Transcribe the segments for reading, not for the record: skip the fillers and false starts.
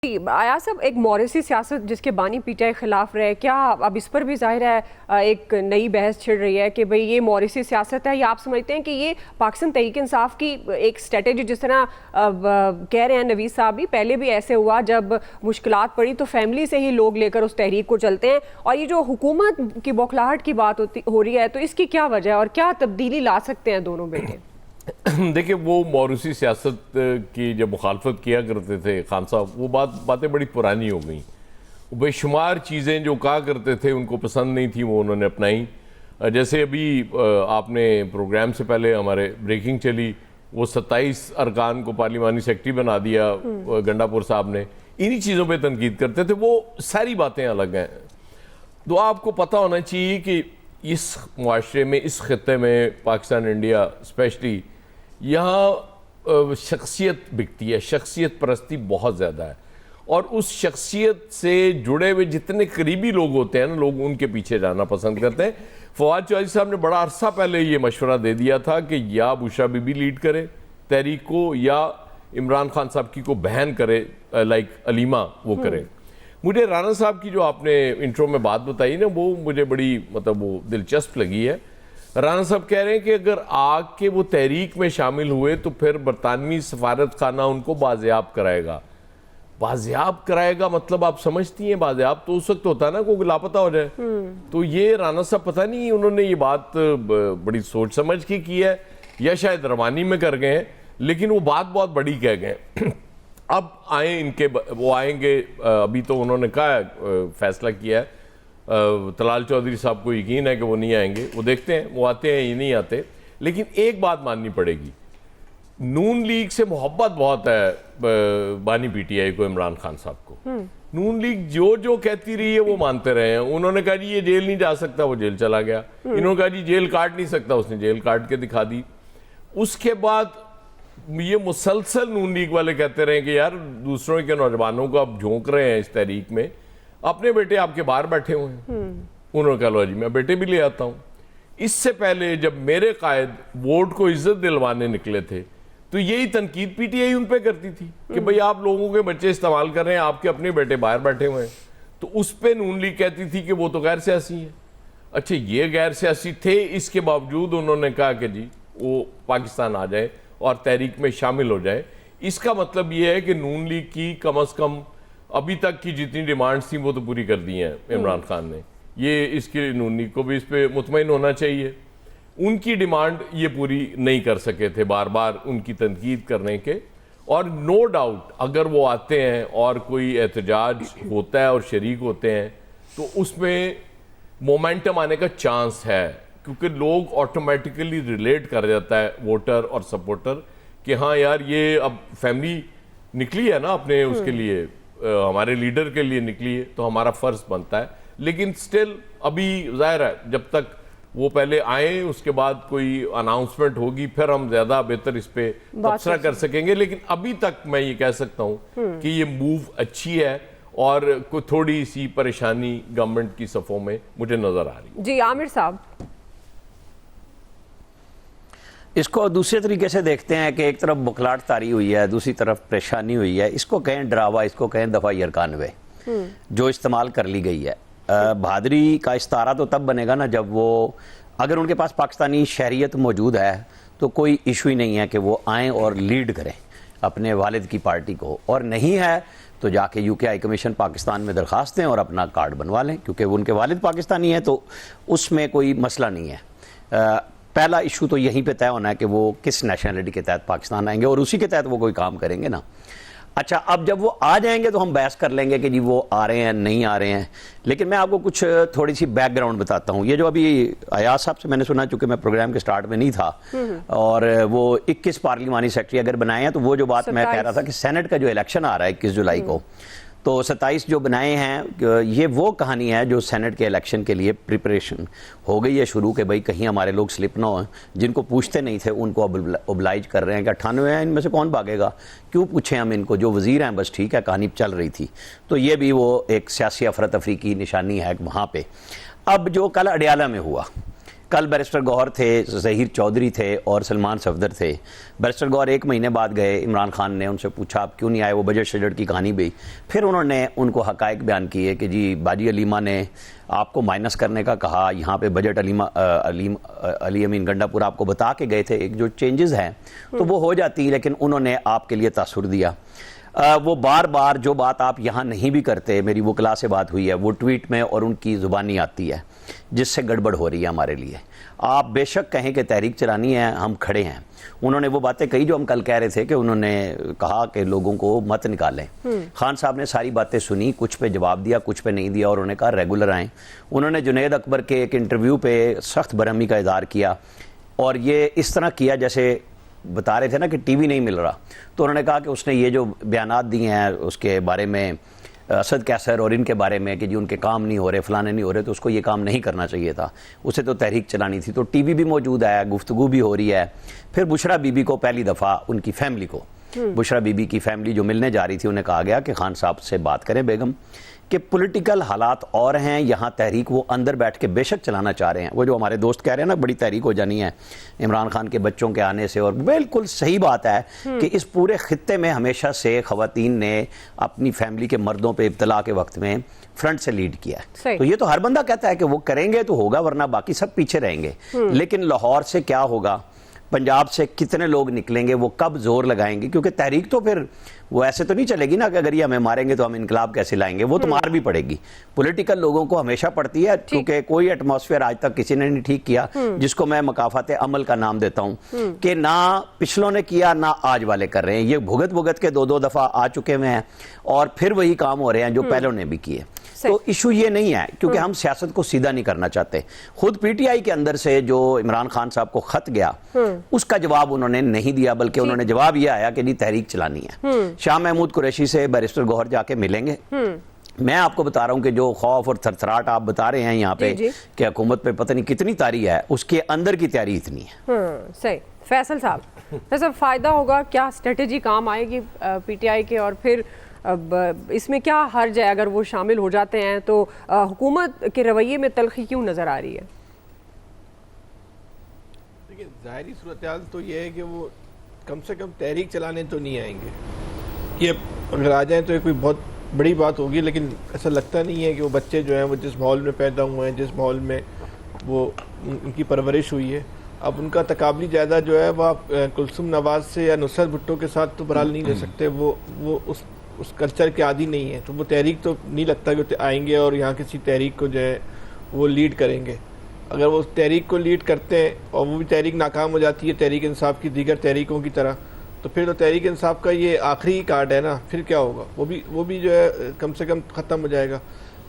ایاز صاحب، ایک موریثی سیاست جس کے بانی پی ٹی آئی خلاف رہے، کیا اب اس پر بھی ظاہر ہے ایک نئی بحث چھڑ رہی ہے کہ بھئی یہ موریثی سیاست ہے، یا آپ سمجھتے ہیں کہ یہ پاکستان تحریک انصاف کی ایک اسٹریٹجی، جس طرح کہہ رہے ہیں نویز صاحب بھی، پہلے بھی ایسے ہوا جب مشکلات پڑی تو فیملی سے ہی لوگ لے کر اس تحریک کو چلتے ہیں، اور یہ جو حکومت کی بوکھلاہٹ کی بات ہو رہی ہے تو اس کی کیا وجہ ہے اور کیا تبدیلی لا سکتے ہیں دونوں بیٹے؟ دیکھیں، وہ موروثی سیاست کی جب مخالفت کیا کرتے تھے خان صاحب، وہ باتیں بڑی پرانی ہو گئیں. بے شمار چیزیں جو کہا کرتے تھے ان کو پسند نہیں تھی، وہ انہوں نے اپنائیں. جیسے ابھی آپ نے پروگرام سے پہلے ہمارے بریکنگ چلی، وہ 27 ارکان کو پارلیمانی سیکرٹری بنا دیا گنڈا پور صاحب نے. انہی چیزوں پہ تنقید کرتے تھے. وہ ساری باتیں الگ ہیں. تو آپ کو پتہ ہونا چاہیے کہ اس معاشرے میں، اس خطے میں، پاکستان انڈیا اسپیشلی، یہاں شخصیت بکتی ہے، شخصیت پرستی بہت زیادہ ہے، اور اس شخصیت سے جڑے ہوئے جتنے قریبی لوگ ہوتے ہیں نا، لوگ ان کے پیچھے جانا پسند کرتے ہیں. فواد چودھری صاحب نے بڑا عرصہ پہلے یہ مشورہ دے دیا تھا کہ یا بشرا بی بی لیڈ کرے تحریک کو، یا عمران خان صاحب کی کو بہن کرے، لائک علیمہ وہ کرے. مجھے رانا صاحب کی جو آپ نے انٹرو میں بات بتائی نا، وہ مجھے بڑی وہ دلچسپ لگی ہے. رانا صاحب کہہ رہے ہیں کہ اگر آ کے وہ تحریک میں شامل ہوئے تو پھر برطانوی سفارت خانہ ان کو بازیاب کرائے گا. بازیاب کرائے گا مطلب آپ سمجھتی ہیں؟ بازیاب تو اس وقت ہوتا ہے نا کوئی لاپتہ ہو جائے. تو یہ رانا صاحب پتہ نہیں انہوں نے یہ بات بڑی سوچ سمجھ کے کی ہے یا شاید روانی میں کر گئے ہیں، لیکن وہ بات بہت بڑی کہہ گئے. اب آئیں وہ آئیں گے. ابھی تو انہوں نے کہا ہے، فیصلہ کیا ہے. طلال چودھری صاحب کو یقین ہے کہ وہ نہیں آئیں گے. وہ دیکھتے ہیں وہ آتے ہیں یا نہیں آتے. لیکن ایک بات ماننی پڑے گی، نون لیگ سے محبت بہت ہے بانی پی ٹی آئی کو، عمران خان صاحب کو. نون لیگ جو کہتی رہی ہے وہ مانتے رہے ہیں. انہوں نے کہا جی یہ جیل نہیں جا سکتا، وہ جیل چلا گیا. انہوں نے کہا جی جیل کاٹ نہیں سکتا، اس نے جیل کاٹ کے دکھا دی. اس کے بعد یہ مسلسل نون لیگ والے کہتے رہے کہ یار دوسروں کے نوجوانوں کو آپ جھونک رہے ہیں اس تحریک میں، اپنے بیٹے آپ کے باہر بیٹھے ہوئے ہیں. انہوں نے کہا لو جی میں بیٹے بھی لے آتا ہوں. اس سے پہلے جب میرے قائد ووٹ کو عزت دلوانے نکلے تھے تو یہی تنقید پی ٹی آئی ان پہ کرتی تھی کہ بھئی آپ لوگوں کے بچے استعمال کر رہے ہیں، آپ کے اپنے بیٹے باہر بیٹھے ہوئے ہیں. تو اس پہ نون لیگ کہتی تھی کہ وہ تو غیر سیاسی ہیں. اچھا یہ غیر سیاسی تھے، اس کے باوجود انہوں نے کہا کہ جی وہ پاکستان آ جائے اور تحریک میں شامل ہو جائے. اس کا مطلب یہ ہے کہ نون لیگ کی کم از کم ابھی تک کی جتنی ڈیمانڈز تھیں وہ تو پوری کر دی ہیں عمران خان نے. یہ اس کی نون لیگ کو بھی اس پہ مطمئن ہونا چاہیے. ان کی ڈیمانڈ یہ پوری نہیں کر سکے تھے، بار بار ان کی تنقید کرنے کے. اور نو ڈاؤٹ اگر وہ آتے ہیں اور کوئی احتجاج ہوتا ہے اور شریک ہوتے ہیں تو اس میں مومنٹم آنے کا چانس ہے، کیونکہ لوگ آٹومیٹیکلی ریلیٹ کر جاتا ہے ووٹر اور سپورٹر کہ ہاں یار یہ اب فیملی نکلی ہے نا اپنے اس کے لیے، ہمارے لیڈر کے لیے نکلی ہے تو ہمارا فرض بنتا ہے. لیکن سٹل ابھی ظاہر ہے جب تک وہ پہلے آئیں اس کے بعد کوئی اناؤنسمنٹ ہوگی پھر ہم زیادہ بہتر اس پہ تبصرہ کر سکیں گے. لیکن ابھی تک میں یہ کہہ سکتا ہوں کہ یہ موو اچھی ہے اور کوئی تھوڑی سی پریشانی گورنمنٹ کی صفوں میں مجھے نظر آ رہی ہے. جی عامر صاحب، اس کو دوسرے طریقے سے دیکھتے ہیں کہ ایک طرف بکھلاہٹ طاری ہوئی ہے، دوسری طرف پریشانی ہوئی ہے. اس کو کہیں ڈراوا، اس کو کہیں دفاعی 91 جو استعمال کر لی گئی ہے. بہادری کا استعارہ تو تب بنے گا نا جب وہ، اگر ان کے پاس پاکستانی شہریت موجود ہے تو کوئی ایشو ہی نہیں ہے کہ وہ آئیں اور لیڈ کریں اپنے والد کی پارٹی کو، اور نہیں ہے تو جا کے یو کے ہائی کمیشن پاکستان میں درخواست دیں اور اپنا کارڈ بنوا لیں، کیونکہ ان کے والد پاکستانی ہیں تو اس میں کوئی مسئلہ نہیں ہے. پہلا ایشو تو یہیں پہ طے ہونا ہے کہ وہ کس نیشنلٹی کے تحت پاکستان آئیں گے اور اسی کے تحت وہ کوئی کام کریں گے نا. اچھا اب جب وہ آ جائیں گے تو ہم بحث کر لیں گے کہ جی وہ آ رہے ہیں نہیں آ رہے ہیں. لیکن میں آپ کو کچھ تھوڑی سی بیک گراؤنڈ بتاتا ہوں. یہ جو ابھی ایاز صاحب سے میں نے سنا، چونکہ میں پروگرام کے سٹارٹ میں نہیں تھا، اور وہ 21 پارلیمانی سیکرٹری اگر بنائے ہیں تو وہ جو بات میں کہہ رہا تھا کہ سینٹ کا جو الیکشن آ رہا ہے 21 جولائی کو، تو 27 جو بنائے ہیں، یہ وہ کہانی ہے جو سینٹ کے الیکشن کے لیے پریپریشن ہو گئی ہے شروع، کہ بھئی کہیں ہمارے لوگ سلپ نہ ہوں. جن کو پوچھتے نہیں تھے ان کو اب اوبلائج کر رہے ہیں کہ 98 ہیں، ان میں سے کون بھاگے گا، کیوں پوچھیں ہم ان کو، جو وزیر ہیں بس ٹھیک ہے، کہانی چل رہی تھی. تو یہ بھی وہ ایک سیاسی افراتفری کی نشانی ہے وہاں پہ. اب جو کل اڈیالہ میں ہوا، کل بیرسٹر گوہر تھے، ظہیر چودھری تھے اور سلمان صفدر تھے. بیرسٹر گوہر 1 مہینے بعد گئے، عمران خان نے ان سے پوچھا آپ کیوں نہیں آئے، وہ بجٹ شجٹ کی کہانی بھی. پھر انہوں نے ان کو حقائق بیان کیے کہ جی باجی علیمہ نے آپ کو مائنس کرنے کا کہا، یہاں پہ بجٹ علی امین گنڈا پور آپ کو بتا کے گئے تھے ایک جو چینجز ہیں تو وہ ہو جاتی، لیکن انہوں نے آپ کے لیے تاثر دیا. وہ بار بار جو بات آپ یہاں نہیں بھی کرتے، میری وکلا سے بات ہوئی ہے، وہ ٹویٹ میں اور ان کی زبانی آتی ہے جس سے گڑبڑ ہو رہی ہے ہمارے لیے. آپ بے شک کہیں کہ تحریک چلانی ہے، ہم کھڑے ہیں. انہوں نے وہ باتیں کہی جو ہم کل کہہ رہے تھے کہ انہوں نے کہا کہ لوگوں کو مت نکالیں. خان صاحب نے ساری باتیں سنی، کچھ پہ جواب دیا، کچھ پہ نہیں دیا، اور انہوں نے کہا ریگولر آئیں. انہوں نے جنید اکبر کے ایک انٹرویو پہ سخت برہمی کا اظہار کیا، اور یہ اس طرح کیا جیسے بتا رہے تھے نا کہ ٹی وی نہیں مل رہا. تو انہوں نے کہا کہ اس نے یہ جو بیانات دیے ہیں اس کے بارے میں، اسد کیسر اور ان کے بارے میں کہ جی ان کے کام نہیں ہو رہے، فلانے نہیں ہو رہے، تو اس کو یہ کام نہیں کرنا چاہیے تھا، اسے تو تحریک چلانی تھی. تو ٹی وی بھی موجود ہے، گفتگو بھی ہو رہی ہے. پھر بشرا بی بی کو پہلی دفعہ ان کی فیملی کو، بشرا بی بی کی فیملی جو ملنے جا رہی تھی، انہیں کہا گیا کہ خان صاحب سے بات کریں بیگم کہ پولیٹیکل حالات اور ہیں یہاں. تحریک وہ اندر بیٹھ کے بے شک چلانا چاہ رہے ہیں. وہ جو ہمارے دوست کہہ رہے ہیں نا بڑی تحریک ہو جانی ہے عمران خان کے بچوں کے آنے سے، اور بالکل صحیح بات ہے کہ اس پورے خطے میں ہمیشہ سے خواتین نے اپنی فیملی کے مردوں پہ ابتلا کے وقت میں فرنٹ سے لیڈ کیا ہے. تو یہ تو ہر بندہ کہتا ہے کہ وہ کریں گے تو ہوگا، ورنہ باقی سب پیچھے رہیں گے. لیکن لاہور سے کیا ہوگا، پنجاب سے کتنے لوگ نکلیں گے، وہ کب زور لگائیں گے؟ کیونکہ تحریک تو پھر وہ ایسے تو نہیں چلے گی نا کہ اگر یہ ہمیں ماریں گے تو ہم انقلاب کیسے لائیں گے. وہ تو مار بھی پڑے گی. پولیٹیکل لوگوں کو ہمیشہ پڑتی ہے، کیونکہ کوئی ایٹماسفیئر آج تک کسی نے نہیں ٹھیک کیا جس کو میں مکافات عمل کا نام دیتا ہوں کہ نہ پچھلوں نے کیا نہ آج والے کر رہے ہیں. یہ بھگت کے 2 دفعہ آ چکے ہوئے ہیں اور پھر وہی کام ہو رہے ہیں جو پہلوں نے بھی کیے. تو ایشو یہ نہیں ہے، کیونکہ ہم سیاست کو سیدھا نہیں کرنا چاہتے. خود پی ٹی آئی کے اندر سے جو عمران خان صاحب کو خط گیا اس کا جواب انہوں نے نہیں دیا، بلکہ انہوں نے جواب یہ آیا کہ جی تحریک چلانی ہے. شاہ محمود قریشی سے بیرسٹر گوہر جا کے ملیں گے. میں آپ کو بتا رہا ہوں کہ جو خوف اور تھرتھراہٹ آپ بتا رہے ہیں یہاں پہ کہ حکومت پہ پتہ نہیں کتنی تاری ہے، اس کے اندر کی تیاری اتنی ہے. صحیح. فیصل صاحب فائدہ ہوگا کیا، اسٹریٹجی کام آئے گی پی ٹی آئی کے، اور پھر اب اس میں کیا حرج ہے اگر وہ شامل ہو جاتے ہیں؟ تو حکومت کے رویے میں تلخی کیوں نظر آ رہی ہے؟ دیکھیں ظاہری صورتحال تو یہ ہے کہ وہ کم سے کم تحریک چلانے تو نہیں آئیں گے. یہ اگر آ جائیں تو یہ کوئی بہت بڑی بات ہوگی، لیکن ایسا لگتا نہیں ہے کہ وہ بچے جو ہیں وہ جس ماحول میں پیدا ہوئے ہیں، جس ماحول میں وہ ان کی پرورش ہوئی ہے، اب ان کا تقابلی جائزہ جو ہے وہ آپ کلثوم نواز سے یا نصرت بھٹو کے ساتھ تو بہرحال نہیں لے سکتے. وہ اس کلچر کے عادی نہیں ہے. تو وہ تحریک تو نہیں لگتا کہ آئیں گے اور یہاں کسی تحریک کو جو ہے وہ لیڈ کریں گے. اگر وہ تحریک کو لیڈ کرتے ہیں اور وہ بھی تحریک ناکام ہو جاتی ہے تحریک انصاف کی دیگر تحریکوں کی طرح، تو پھر تو تحریک انصاف کا یہ آخری کارڈ ہے نا. پھر کیا ہوگا؟ وہ بھی جو ہے کم سے کم ختم ہو جائے گا.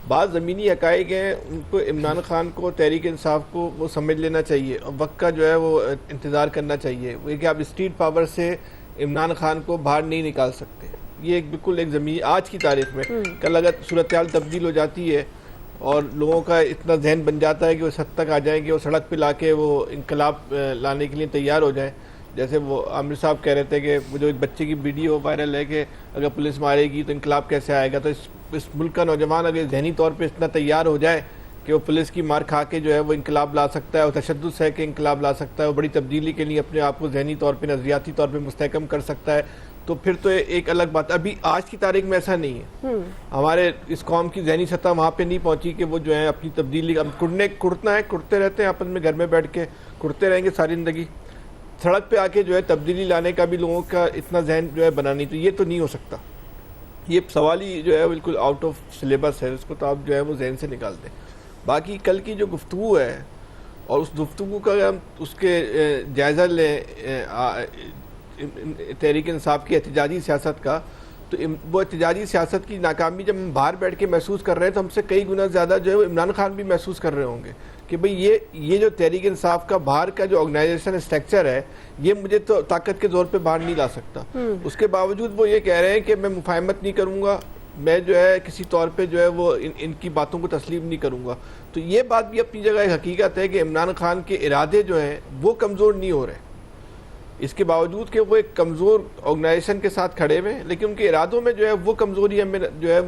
بعض زمینی حقائق ہیں، ان کو عمران خان کو، تحریک انصاف کو وہ سمجھ لینا چاہیے اور وقت کا جو ہے وہ انتظار کرنا چاہیے. وہ کہ آپ اسٹریٹ پاور سے عمران خان کو باہر نہیں نکال سکتے. یہ بالکل ایک زمینی آج کی تاریخ میں، کل اگر صورتحال تبدیل ہو جاتی ہے اور لوگوں کا اتنا ذہن بن جاتا ہے کہ وہ اس حد تک آ جائیں گے اور سڑک پہ لا کے وہ انقلاب لانے کے لیے تیار ہو جائیں. جیسے وہ عامر صاحب کہہ رہے تھے کہ وہ جو بچے کی ویڈیو وائرل ہے کہ اگر پولیس مارے گی تو انقلاب کیسے آئے گا. تو اس ملک کا نوجوان اگر ذہنی طور پہ اتنا تیار ہو جائے کہ وہ پولیس کی مار کھا کے جو ہے وہ انقلاب لا سکتا ہے، اور تشدد سے کہ انقلاب لا سکتا ہے، وہ بڑی تبدیلی کے لیے اپنے آپ کو ذہنی طور پہ، نظریاتی طور پہ مستحکم کر سکتا ہے، تو پھر تو ایک الگ بات. ابھی آج کی تاریخ میں ایسا نہیں ہے. ہمارے اس قوم کی ذہنی سطح وہاں پہ نہیں پہنچی کہ وہ جو ہے اپنی تبدیلی کرنا ہے، کرتے رہتے ہیں آپس میں گھر میں بیٹھ کے، کرتے رہیں گے ساری زندگی. سڑک پہ آ کے جو ہے تبدیلی لانے کا بھی لوگوں کا اتنا ذہن جو ہے بنا نہیں. تو یہ تو نہیں ہو سکتا. یہ سوال ہی جو ہے بالکل آؤٹ آف سلیبس ہے، اس کو تو آپ جو ہے وہ ذہن سے نکال دیں. باقی کل کی جو گفتگو ہے اور اس گفتگو کا اگر ہم اس کے جائزہ لیں تحریک انصاف کی احتجاجی سیاست کا، تو وہ احتجاجی سیاست کی ناکامی جب ہم باہر بیٹھ کے محسوس کر رہے ہیں تو ہم سے کئی گنا زیادہ جو ہے وہ عمران خان بھی محسوس کر رہے ہوں گے کہ بھئی یہ جو تحریک انصاف کا باہر کا جو آرگنائزیشن اسٹرکچر ہے، یہ مجھے تو طاقت کے زور پہ باہر نہیں لا سکتا. اس کے باوجود وہ یہ کہہ رہے ہیں کہ میں مفاہمت نہیں کروں گا، میں جو ہے کسی طور پہ جو ہے وہ ان کی باتوں کو تسلیم نہیں کروں گا. تو یہ بات بھی اپنی جگہ ایک حقیقت ہے کہ عمران خان کے ارادے جو ہیں وہ کمزور نہیں ہو رہے، اس کے باوجود کہ وہ ایک کمزور آرگنائزیشن کے ساتھ کھڑے ہوئے، لیکن ان کے ارادوں میں جو ہے وہ کمزوری ہمیں جو ہے